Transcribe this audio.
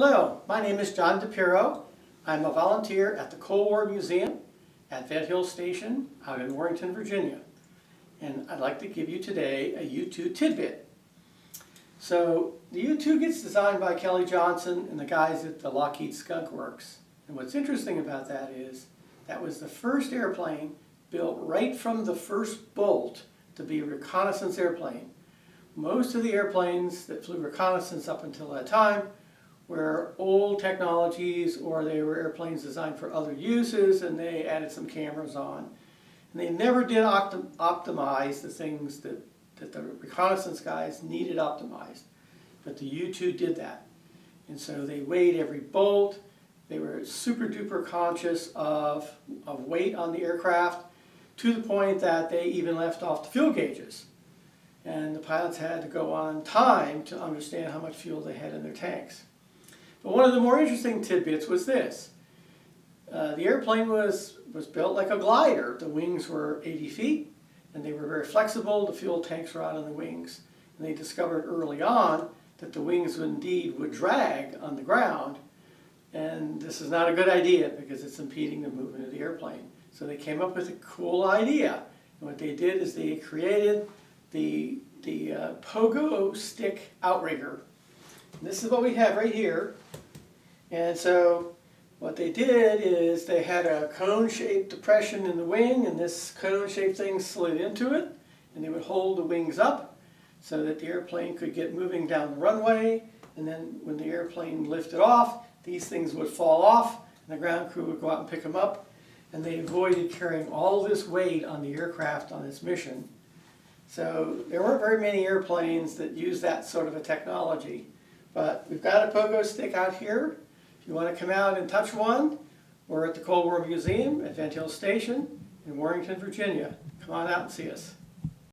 Hello, my name is John DePiro. I'm a volunteer at the Cold War Museum at Vint Station out in Warrenton, Virginia. And I'd like to give you today a U-2 tidbit. So the U-2 gets designed by Kelly Johnson and the guys at the Lockheed Skunk Works. And what's interesting about that is that was the first airplane built right from the first bolt to be a reconnaissance airplane. Most of the airplanes that flew reconnaissance up until that time were old technologies, or they were airplanes designed for other uses and they added some cameras on. And they never did optimize the things that the reconnaissance guys needed optimized. But the U-2 did that. And so they weighed every bolt. They were super duper conscious of weight on the aircraft, to the point that they even left off the fuel gauges. And the pilots had to go on time to understand how much fuel they had in their tanks. But one of the more interesting tidbits was this. The airplane was built like a glider. The wings were 80 feet, and they were very flexible. The fuel tanks were out on the wings. And they discovered early on that the wings indeed would drag on the ground. And this is not a good idea because it's impeding the movement of the airplane. So they came up with a cool idea. And what they did is they created the Pogostick outrigger. And this is what we have right here. And so what they did is they had a cone-shaped depression in the wing, and this cone-shaped thing slid into it, and they would hold the wings up so that the airplane could get moving down the runway, and then when the airplane lifted off, these things would fall off, and the ground crew would go out and pick them up, and they avoided carrying all this weight on the aircraft on its mission. So there weren't very many airplanes that used that sort of a technology, but we've got a Pogostick out here. If you want to come out and touch one, we're at the Cold War Museum at Vint Station in Warrenton, Virginia. Come on out and see us.